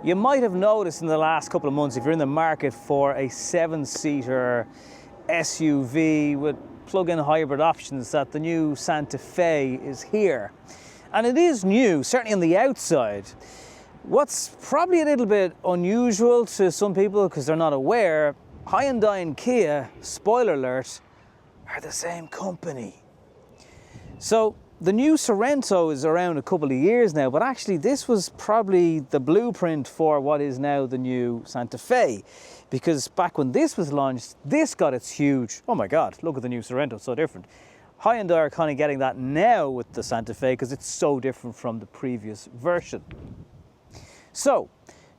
You might have noticed in the last couple of months, if you're in the market for a 7-seater SUV with plug-in hybrid options, that the new Santa Fe is here. And it is new, certainly on the outside. What's probably a little bit unusual to some people because they're not aware, Hyundai and Kia, spoiler alert, are the same company. So the new Sorento is around a couple of years now, but actually this was probably the blueprint for what is now the new Santa Fe. Because back when this was launched, this got its huge, oh my God, look at the new Sorento, it's so different. Hyundai are kind of getting that now with the Santa Fe because it's so different from the previous version. So,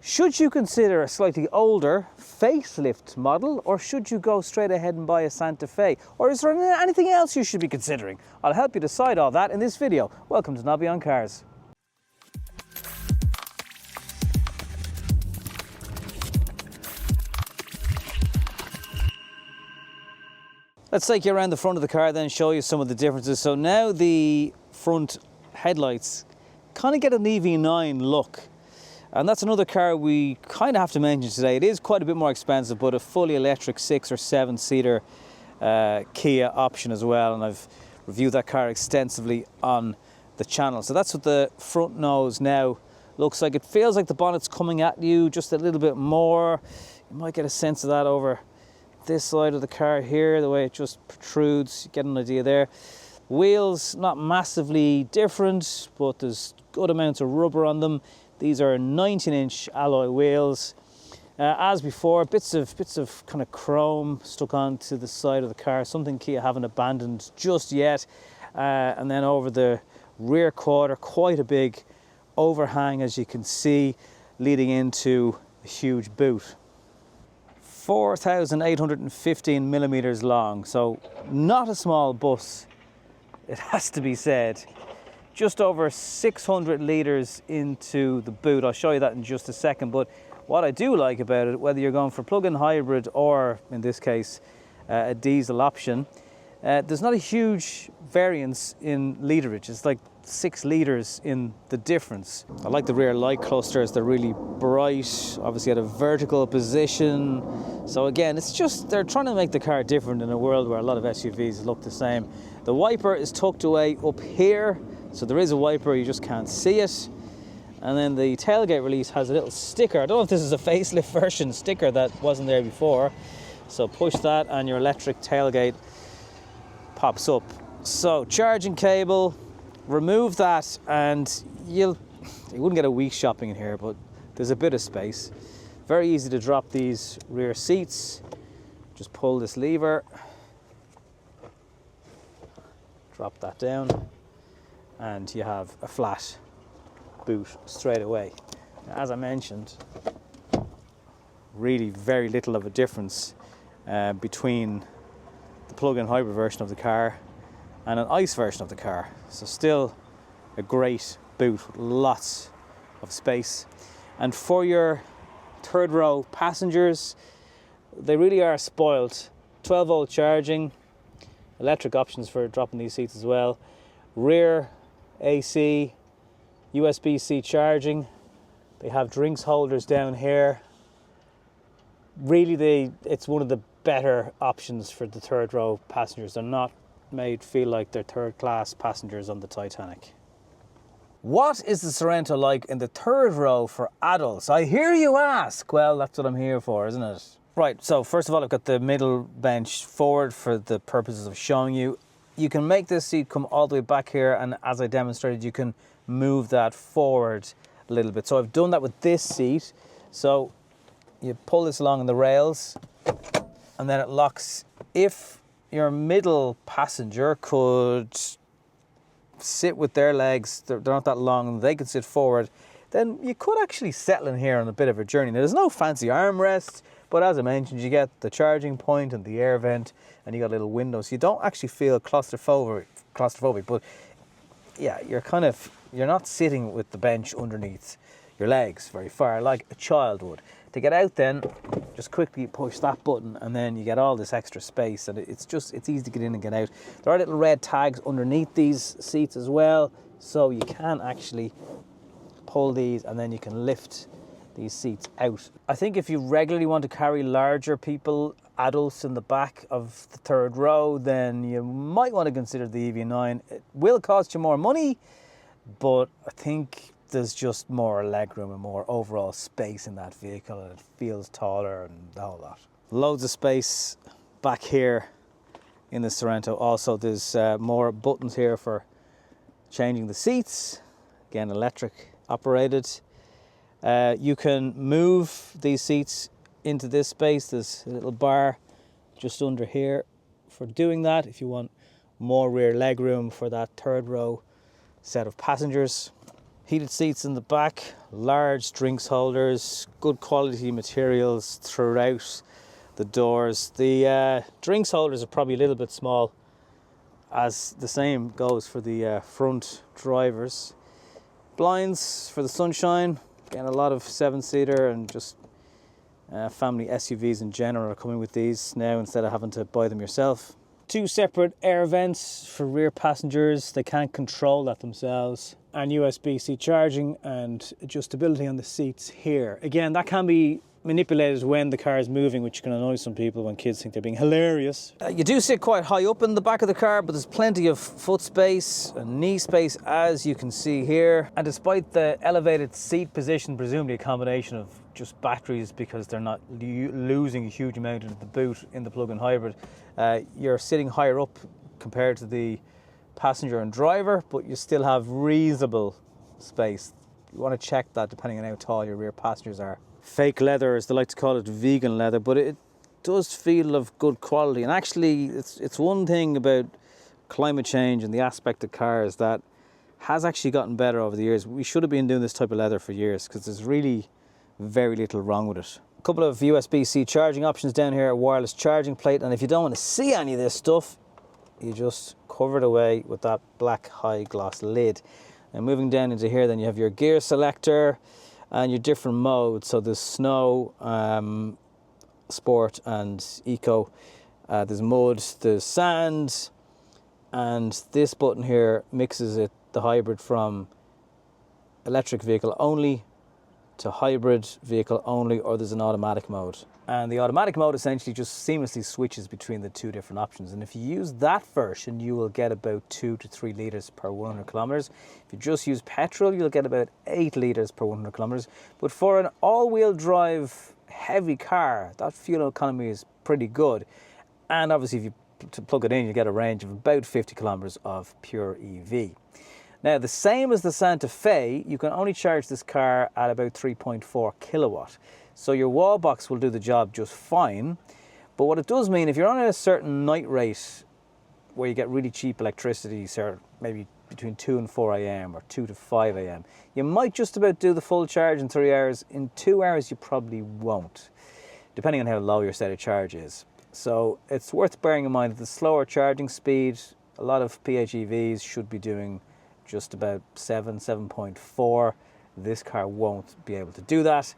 should you consider a slightly older facelift model, or should you go straight ahead and buy a Santa Fe? Or is there anything else you should be considering? I'll help you decide all that in this video. Welcome to Nobby on Cars. Let's take you around the front of the car then, show you some of the differences. So now the front headlights kind of get an EV9 look. And that's another car we kind of have to mention today. It is quite a bit more expensive, but a fully electric 6 or 7-seater Kia option as well. And I've reviewed that car extensively on the channel. So that's what the front nose now looks like. It feels like the bonnet's coming at you just a little bit more. You might get a sense of that over this side of the car here, the way it just protrudes. You get an idea there. Wheels, not massively different, but there's good amounts of rubber on them. These are 19-inch alloy wheels. As before, bits of kind of chrome stuck onto the side of the car, something Kia haven't abandoned just yet. And then over the rear quarter, quite a big overhang, as you can see, leading into a huge boot. 4,815 millimeters long, so not a small bus, it has to be said. Just over 600 litres into the boot. I'll show you that in just a second, but what I do like about it, whether you're going for plug-in hybrid or, in this case, a diesel option, there's not a huge variance in literage. It's like 6 litres in the difference. I like the rear light clusters. They're really bright, obviously at a vertical position. So again, it's just, they're trying to make the car different in a world where a lot of SUVs look the same. The wiper is tucked away up here. So there is a wiper, you just can't see it. And then the tailgate release has a little sticker. I don't know if this is a facelift version sticker that wasn't there before. So push that and your electric tailgate pops up. So charging cable, remove that and you wouldn't get a week shopping in here, but there's a bit of space. Very easy to drop these rear seats. Just pull this lever, drop that down, and you have a flat boot straight away. Now, as I mentioned, really very little of a difference between the plug-in hybrid version of the car and an ICE version of the car. So still a great boot with lots of space. And for your third row passengers, they really are spoiled. 12-volt charging, electric options for dropping these seats as well. Rear AC, USB-C charging. They have drinks holders down here. Really, it's one of the better options for the third row passengers. They're not made feel like they're third class passengers on the Titanic. What is the Sorento like in the third row for adults? I hear you ask. Well, that's what I'm here for, isn't it? Right, so first of all, I've got the middle bench forward for the purposes of showing you. You can make this seat come all the way back here, and as I demonstrated, you can move that forward a little bit. So I've done that with this seat. So you pull this along the rails and then it locks. If your middle passenger could sit with their legs, they're not that long, and they could sit forward, then you could actually settle in here on a bit of a journey. Now, there's no fancy armrest, but as I mentioned, you get the charging point and the air vent, and you got little windows. So you don't actually feel claustrophobic, but yeah, you're not sitting with the bench underneath your legs very far like a child would. To get out then, just quickly push that button and then you get all this extra space, and it's easy to get in and get out. There are little red tags underneath these seats as well, so you can actually pull these and then you can lift these seats out. I think if you regularly want to carry larger people, adults in the back of the third row, then you might want to consider the EV9. It will cost you more money, but I think there's just more legroom and more overall space in that vehicle, and it feels taller and the whole lot. Loads of space back here in the Sorento. Also, there's more buttons here for changing the seats. Again, electric operated. You can move these seats into this space. There's a little bar just under here for doing that if you want more rear leg room for that third row set of passengers. Heated seats in the back, large drinks holders, good quality materials throughout the doors. The drinks holders are probably a little bit small, as the same goes for the front drivers. Blinds for the sunshine. Again, a lot of 7-seater and just family SUVs in general are coming with these now instead of having to buy them yourself. 2 separate air vents for rear passengers. They can't control that themselves. And USB-C charging and adjustability on the seats here. Again, that can be manipulated when the car is moving, which can annoy some people when kids think they're being hilarious. You do sit quite high up in the back of the car, but there's plenty of foot space and knee space, as you can see here. And despite the elevated seat position, presumably a combination of just batteries because they're not losing a huge amount of the boot in the plug-in hybrid, you're sitting higher up compared to the passenger and driver, but you still have reasonable space. You want to check that depending on how tall your rear passengers are. Fake leather, as they like to call it, vegan leather, but it does feel of good quality. And actually, it's one thing about climate change and the aspect of cars that has actually gotten better over the years. We should have been doing this type of leather for years because there's really very little wrong with it. A couple of USB-C charging options down here, a wireless charging plate, and if you don't want to see any of this stuff, you just cover it away with that black high gloss lid. And moving down into here, then you have your gear selector and your different modes. So there's snow, sport and eco. There's mud, there's sand, and this button here mixes it, the hybrid, from electric vehicle only to hybrid vehicle only, or there's an automatic mode. And the automatic mode essentially just seamlessly switches between the 2 different options. And if you use that version, you will get about 2 to 3 litres per 100 kilometres. If you just use petrol, you'll get about 8 litres per 100 kilometres. But for an all-wheel drive heavy car, that fuel economy is pretty good. And obviously, if you plug it in, you get a range of about 50 kilometres of pure EV. Now, the same as the Santa Fe, you can only charge this car at about 3.4 kilowatt. So your wall box will do the job just fine. But what it does mean, if you're on a certain night rate where you get really cheap electricity, so maybe between 2 and 4 a.m. or 2 to 5 a.m., you might just about do the full charge in 3 hours. In 2 hours, you probably won't, depending on how low your state of charge is. So it's worth bearing in mind that the slower charging speed, a lot of PHEVs should be doing just about 7.4. This car won't be able to do that,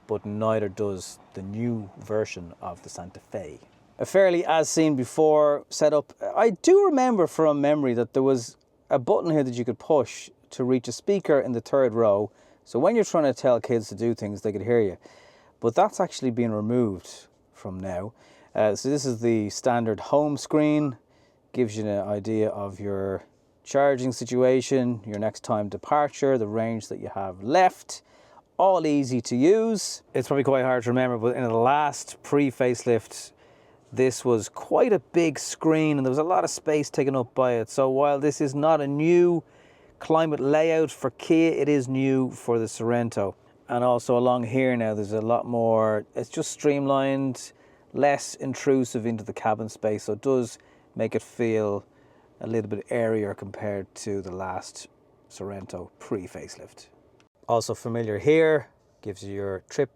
but neither does the new version of the Santa Fe. A fairly as seen before setup. I do remember from memory that there was a button here that you could push to reach a speaker in the third row. So when you're trying to tell kids to do things, they could hear you. But that's actually been removed from now. So this is the standard home screen. Gives you an idea of your charging situation, your next time departure, the range that you have left. All easy to use. It's probably quite hard to remember, but in the last pre-facelift, this was quite a big screen and there was a lot of space taken up by it. So while this is not a new climate layout for Kia, it is new for the Sorento. And also along here now, there's a lot more, it's just streamlined, less intrusive into the cabin space. So it does make it feel a little bit airier compared to the last Sorento pre-facelift. Also familiar here, gives you your trip,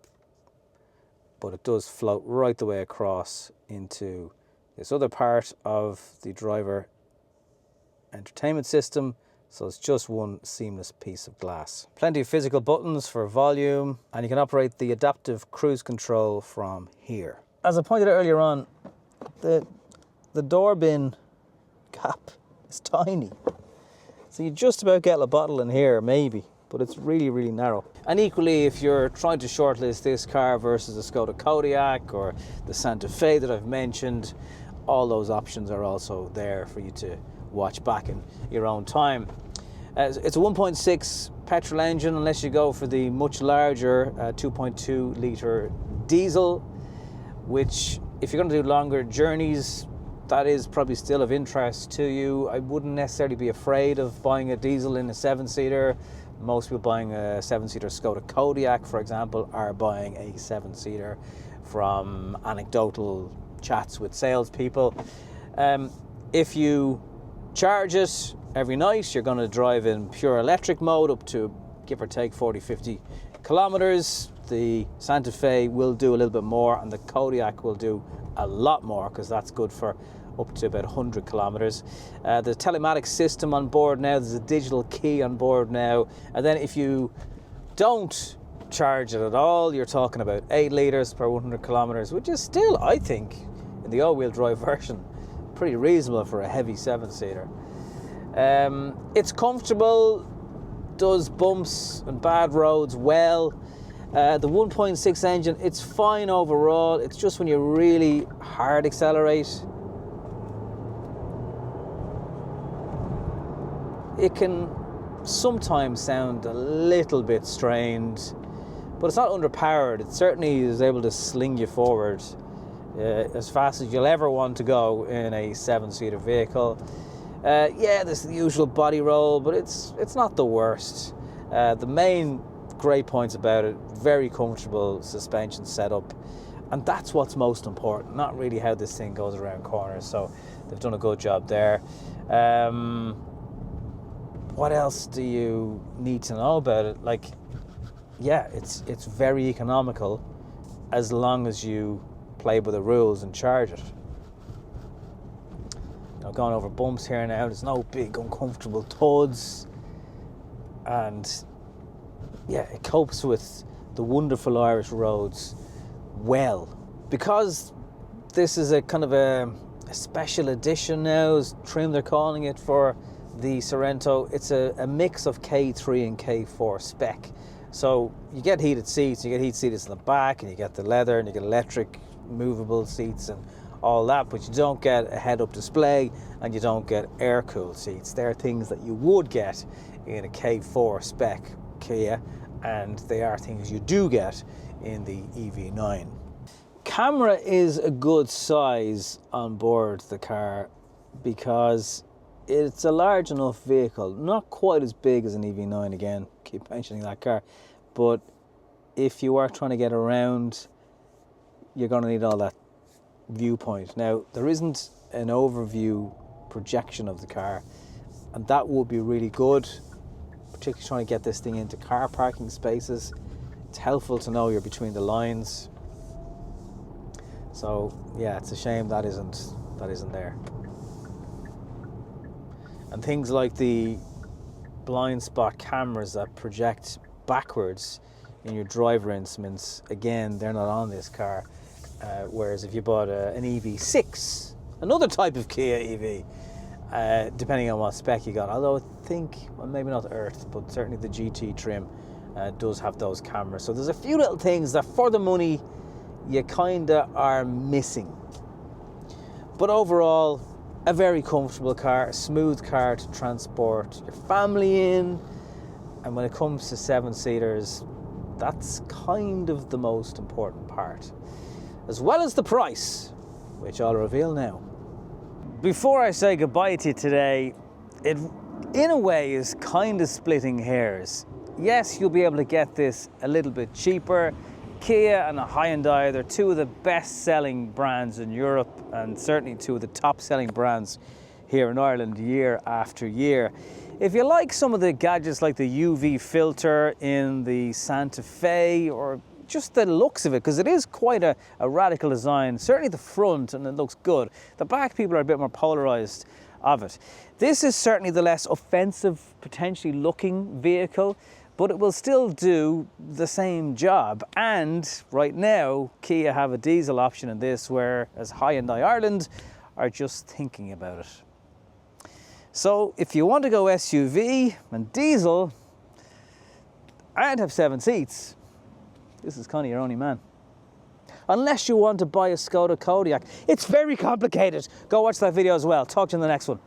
but it does float right the way across into this other part of the driver entertainment system. So it's just one seamless piece of glass. Plenty of physical buttons for volume, and you can operate the adaptive cruise control from here. As I pointed out earlier on, the door bin gap is tiny. So you just about get a bottle in here, maybe. but it's really, really narrow. And equally, if you're trying to shortlist this car versus the Skoda Kodiaq or the Santa Fe that I've mentioned, all those options are also there for you to watch back in your own time. It's a 1.6 petrol engine, unless you go for the much larger 2.2 litre diesel, which if you're going to do longer journeys, that is probably still of interest to you. I wouldn't necessarily be afraid of buying a diesel in a 7-seater. Most people buying a 7-seater Skoda Kodiaq, for example, are buying a 7-seater from anecdotal chats with salespeople. If you charge it every night, you're going to drive in pure electric mode up to give or take 40-50 kilometers. The Santa Fe will do a little bit more, and the Kodiaq will do a lot more, because that's good for up to about 100 kilometers. The telematics system on board now, there's a digital key on board now, and then if you don't charge it at all, you're talking about 8 litres per 100 kilometers, which is still, I think, in the all-wheel drive version, pretty reasonable for a heavy 7-seater. It's comfortable, does bumps and bad roads well. The 1.6 engine, it's fine overall. It's just when you really hard accelerate, it can sometimes sound a little bit strained, but it's not underpowered. It certainly is able to sling you forward as fast as you'll ever want to go in a 7-seater vehicle. Yeah, there's the usual body roll, but it's not the worst. The main great points about it, very comfortable suspension setup, and that's what's most important, not really how this thing goes around corners. So they've done a good job there. What else do you need to know about it? Like, yeah, it's very economical as long as you play by the rules and charge it. You know, going over bumps here now, there's no big uncomfortable thuds, and yeah, it copes with the wonderful Irish roads well. Because this is a kind of a special edition now, is trim they're calling it, for the Sorento. It's a mix of K3 and K4 spec. So you get heated seats, you get heated seats in the back, and you get the leather, and you get electric movable seats and all that, but you don't get a head-up display, and you don't get air-cooled seats. They're things that you would get in a K4 spec Kia, and they are things you do get in the EV9. Camera is a good size on board the car because it's a large enough vehicle, not quite as big as an EV9, again, keep mentioning that car, but if you are trying to get around, you're going to need all that viewpoint. Now, there isn't an overview projection of the car, and that would be really good, particularly trying to get this thing into car parking spaces. It's helpful to know you're between the lines. So yeah, it's a shame that isn't there. And things like the blind spot cameras that project backwards in your driver instruments, again, they're not on this car. Whereas if you bought an EV6, another type of Kia EV, depending on what spec you got, although I think, well, maybe not Earth, but certainly the GT trim does have those cameras. So there's a few little things that for the money you kinda are missing. But overall, a very comfortable car, a smooth car to transport your family in. And when it comes to 7-seaters, that's kind of the most important part, as well as the price, which I'll reveal now. Before I say goodbye to you today, it in a way is kind of splitting hairs. Yes, you'll be able to get this a little bit cheaper. Kia and Hyundai, they're two of the best-selling brands in Europe, and certainly two of the top-selling brands here in Ireland year after year. If you like some of the gadgets like the UV filter in the Santa Fe, or just the looks of it, because it is quite a radical design, certainly the front, and it looks good. The back, people are a bit more polarized of it. This is certainly the less offensive, potentially looking vehicle, but it will still do the same job. And right now, Kia have a diesel option in this, whereas Hyundai Ireland are just thinking about it. So if you want to go SUV and diesel, and have 7 seats, this is kind of your only man. Unless you want to buy a Skoda Kodiaq. It's very complicated. Go watch that video as well. Talk to you in the next one.